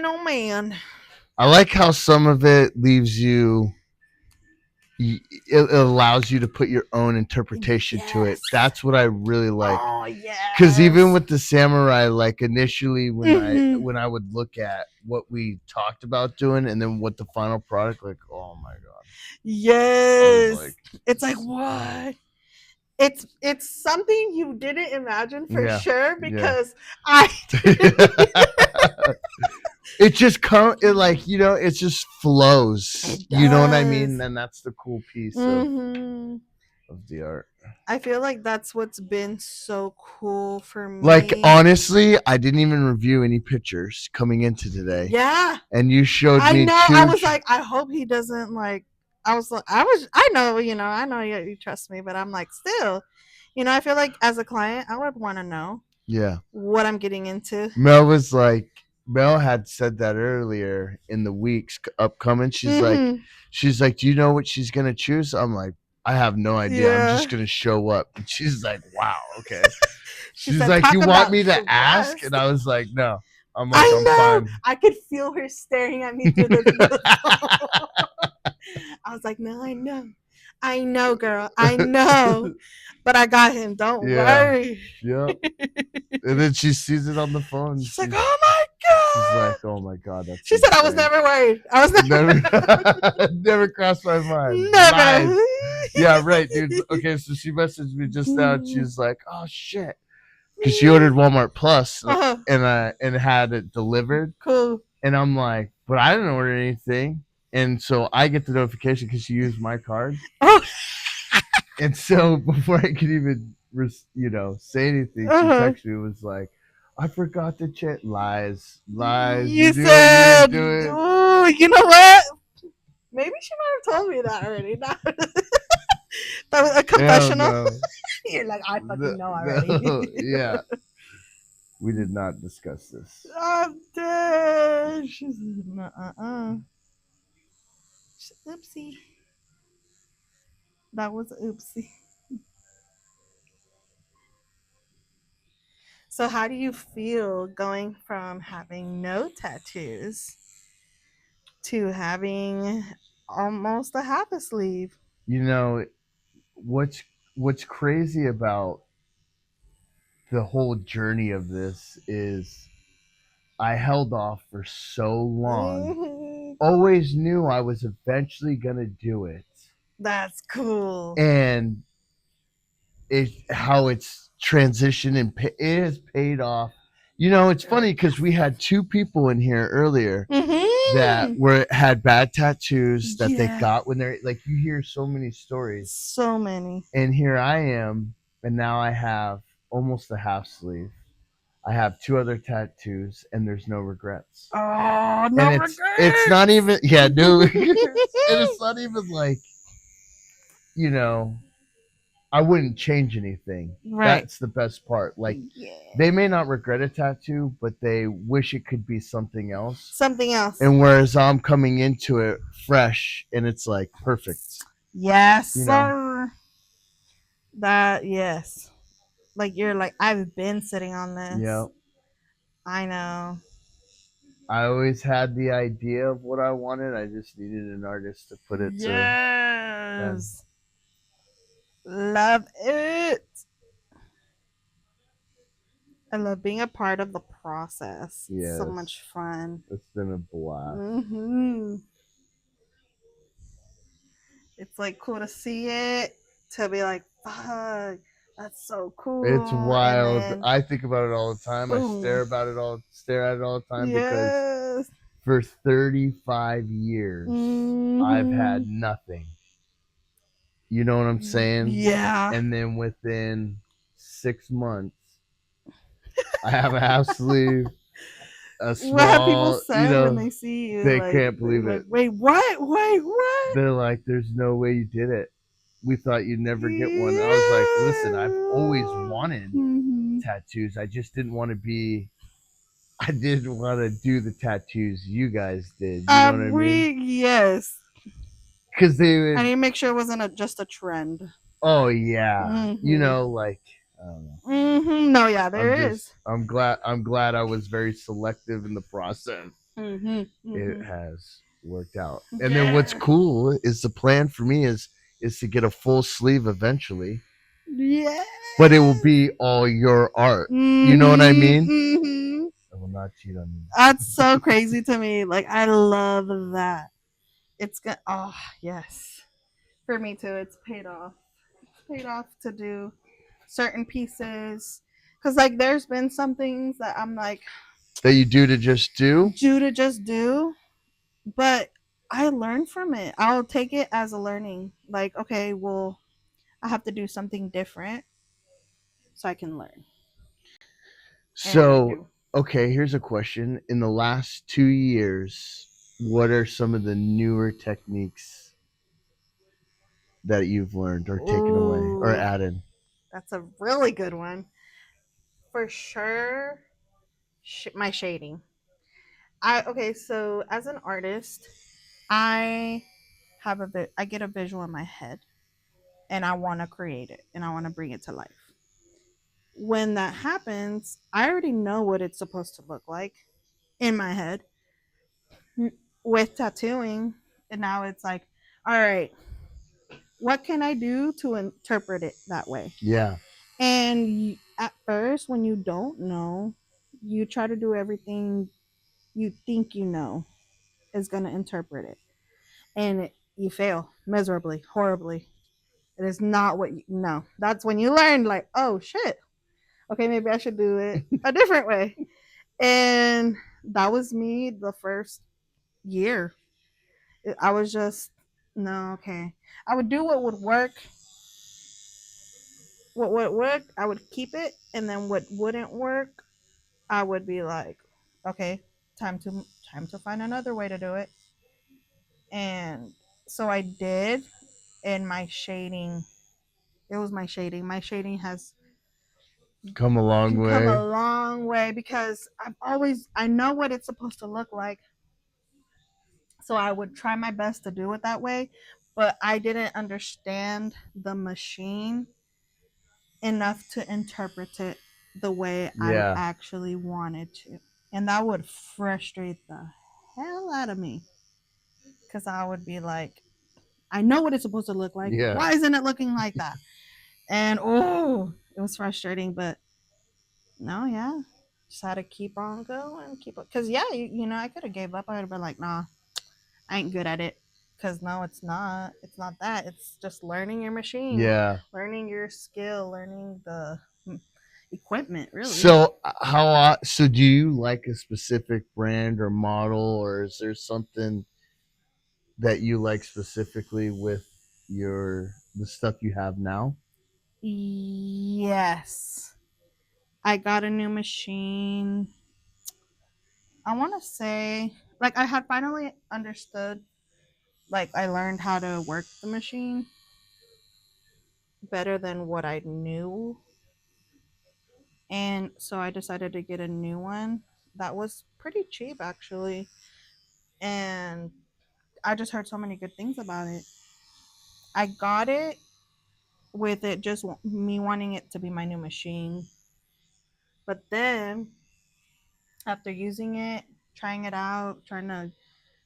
oh man. I like how some of it leaves you. It allows you to put your own interpretation to it. Yes. That's what I really like. Oh yes. Because even with the samurai, like initially Mhm. when I would look at what we talked about doing and then what the final product, like, oh my god, I Yes. was like, It's like what? It's something you didn't imagine for yeah, sure yeah. because I It just it like, you know, it just flows. It You know what I mean? does. And that's the cool piece Mhm. of the art. I feel like that's what's been so cool for Like me. honestly, I didn't even review any pictures coming into today. Yeah. And you showed I me know. two. I was like, I hope he doesn't like. I know, I know you trust me, but I'm like, still, I feel like as a client, I would want to know Yeah. what I'm getting into. Mel had said that earlier in the weeks upcoming. She's Mhm. like, do you know what she's gonna choose? I'm like, I have no idea. I'm Yeah. just gonna show up. And she's like, wow, okay. She She's said, like, talk you want about me to the ask? rest. And I was like, no. I'm like, I I'm know. fine. I could feel her staring at me through the I was like, no, I know, girl. I know. But I got him. Don't Yeah. worry. Yep. And then she sees it on the phone. She's like, oh my God. She's like, oh my God, that's She said I was insane. never worried. I was Never crossed my mind. never. Lies. Yeah, right, dude. Okay, so she messaged me just now. And she's like, oh shit, because she ordered Walmart Plus Uh-huh. and had it delivered. Cool. And I'm like, but I didn't order anything. And so I get the notification because she used my card. Oh. And so before I could even, say anything, she texted me, was like, I forgot to check. Lies. You said, oh, you know what? Maybe she might have told me that already. That was a confessional. No. You're like, I fucking know already. No, yeah. We did not discuss this. I'm dead. She's oopsie. That was oopsie. So, how do you feel going from having no tattoos to having almost a half a sleeve? You know, what's crazy about the whole journey of this is I held off for so long. Mhm. Always knew I was eventually gonna do it. That's cool. And how it's transitioned and it has paid off. You know, it's funny because we had two people in here earlier that had bad tattoos that they got when they're like, you hear so many stories. So many. And here I am, and now I have almost a half sleeve. I have two other tattoos, and there's no regrets. Oh, no and regrets. It's not even, yeah, no. And it's not even like, I wouldn't change anything. Right. That's the best part. Like, they may not regret a tattoo, but they wish it could be something else. Something else. And whereas I'm coming into it fresh, and it's like perfect. Yes, sir. That, yes. Like, you're like, I've been sitting on this. Yep. I know. I always had the idea of what I wanted. I just needed an artist to put it to. Yes. Love it. I love being a part of the process. Yes. So much fun. It's been a blast. Mm-hmm. It's like cool to see it, to be like, fuck, that's so cool. It's wild. I think about it all the time. Boom. I stare at it all the time because for 35 years I've had nothing. You know what I'm saying? Yeah. And then within 6 months, I have a half sleeve, a small. What have people said when they see you? They can't believe it. Wait, what? Wait, what? They're like, "There's no way you did it. We thought you'd never get one." I was like, "Listen, I've always wanted tattoos. I just didn't want to be. I didn't want to do the tattoos you guys did. You know what I mean?" Yes. Because they would. I need to make sure it wasn't just a trend. Oh yeah, like. I don't know. No, yeah, there is. I'm glad I was very selective in the process. it has worked out. And then what's Yeah. cool is the plan for me is to get a full sleeve eventually, Yeah. but it will be all your art. You know what I mean? I will not cheat on you. That's so crazy to me. Like I love that. It's good. Oh yes, for me too. It's paid off. It's paid off to do certain pieces. Cause like there's been some things that I'm like That you do to just do? due to just do, but I learn from it. I'll take it as a learning. Like okay, well I have to do something different so I can learn and So, do. okay, here's a question. In the last 2 years, what are some of the newer techniques that you've learned or taken away or Ooh, added? that's a really good one. For sure, my shading. I okay, so as an artist, I I get a visual in my head and I want to create it and I want to bring it to life. When that happens, I already know what it's supposed to look like in my head. With tattooing, and now it's like, all right, what can I do to interpret it that way? Yeah. And at first, when you don't know, you try to do everything you think you know is going to interpret it. And you fail miserably, horribly. It is not what you know. That's when you learn, like, oh shit, okay, maybe I should do it a different way. And that was me the first year. I was just, no, okay. I would do what would work. What would work, I would keep it. And then what wouldn't work, I would be like, okay, time to find another way to do it. And so I did, and my shading, it was my shading. My shading has Come a long come way. a long way because I know what it's supposed to look like. So I would try my best to do it that way, but I didn't understand the machine enough to interpret it the way I Yeah. actually wanted to. And that would frustrate the hell out of me because I would be like, I know what it's supposed to look like. Yeah. Why isn't it looking like that? And oh, it was frustrating, but no, yeah, just had to keep on going, keep on. Cause yeah, you know, I could have gave up. I would have been like, nah, I ain't good at it. Cause no, it's not. It's not that. It's just learning your machine, Yeah. learning your skill, learning the equipment. Really. So so do you like a specific brand or model, or is there something that you like specifically with the stuff you have now? Yes, I got a new machine. I want to say, like, I had finally understood. Like, I learned how to work the machine better than what I knew. And so I decided to get a new one that was pretty cheap, actually. And I just heard so many good things about it. I got it with it just me wanting it to be my new machine. But then after using it, trying it out, trying to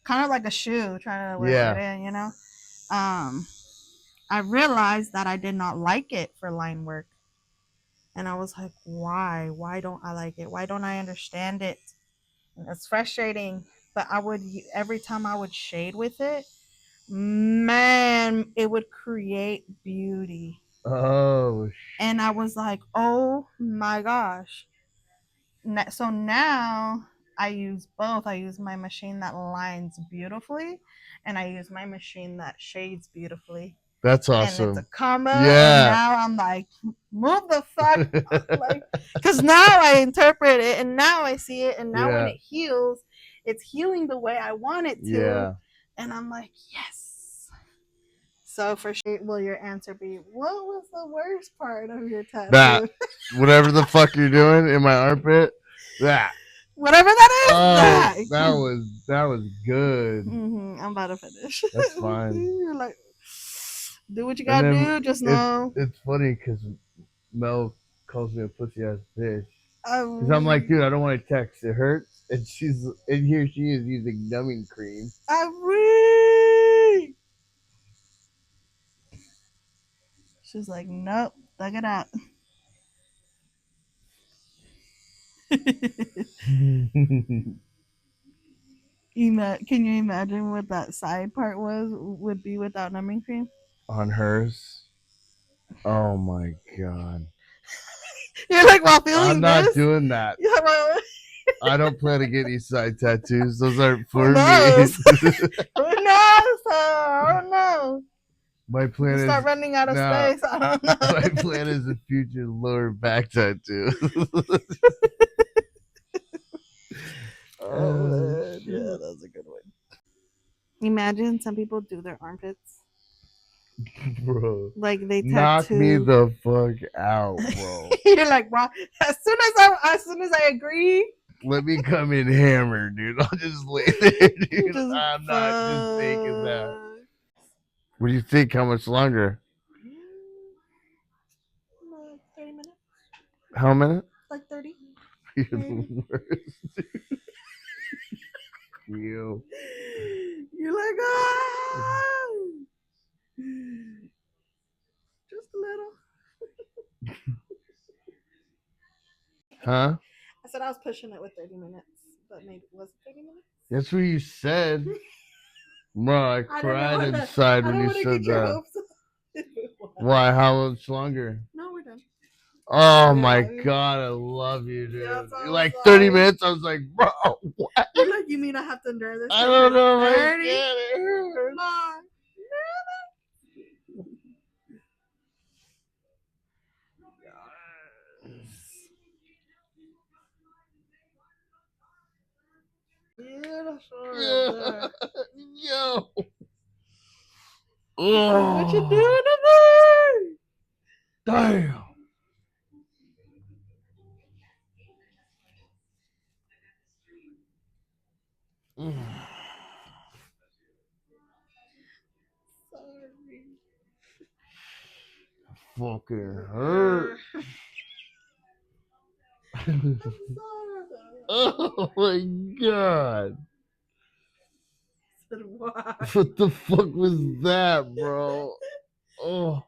kind of like a shoe, trying to wear it Yeah. in, um, I realized that I did not like it for line work. And I was like, why? Why don't I like it? Why don't I understand it? And it's frustrating. But every time I would shade with it, man, it would create beauty. Oh. And I was like, oh my gosh. So now I use both. I use my machine that lines beautifully, and I use my machine that shades beautifully. That's And it's a awesome. combo. And Yeah. now I'm like, move the fuck, like, because now I interpret it, and now I see it, and now when Yeah. it heals, it's healing the way I want it to, Yeah. and I'm like, yes. So for sure, will your answer be, what was the worst part of your That tattoo? whatever the fuck you're doing in my armpit. That. Whatever that is, Oh, that. that was good. I'm about to finish. That's fine. You're like, do what you And gotta then do. Just know. it's funny because Mel calls me a pussy ass bitch because I'm like, Um, dude, I don't want to text. It hurts. and here she is using numbing cream. I'm weak. She's like, nope, thug it out. Can you imagine what that side part would be without numbing cream? On hers. Oh my god. You're like, while feeling I'm not this? doing that. Yeah, well, I don't plan to get any side tattoos. Those aren't for who me. knows? Who knows? I don't know. My You plan is start running out of nah, space. I don't know. my plan is a future lower back tattoo. Oh, man. Yeah, that's a good one. Imagine some people do their armpits. Bro. Like they Knock me tattoo. the fuck out, bro. You're like, bro, as soon as I agree, Let me come in hammered, dude. I'll just lay there, dude. just I'm not just taking that. fuck. What do you think? How much longer? Like 30 minutes. How many? Like 30. You're the worst. You. You're like, ah, just a little. Huh? I said I was pushing it with 30 minutes, but maybe was it 30 minutes? That's what you said. Bro, I cried inside when you said that. Why? How much longer? No, we're done. Oh my god, I love you, dude. Yeah, You're like 30 minutes. I was like, bro, what? You're like, you mean I have to endure this? I don't know. If I 30? get it. Come on. Yeah. Yo. What you Oh, doing today? damn. Sorry. Fucking hurt. I'm sorry. Oh my god. Said why? What the fuck was that, bro? Oh,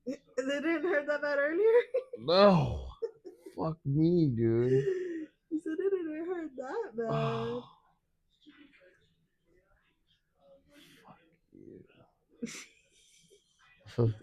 They didn't heard that bad earlier. no. Fuck me, dude. He said it didn't hurt that bad. Oh. Fuck you.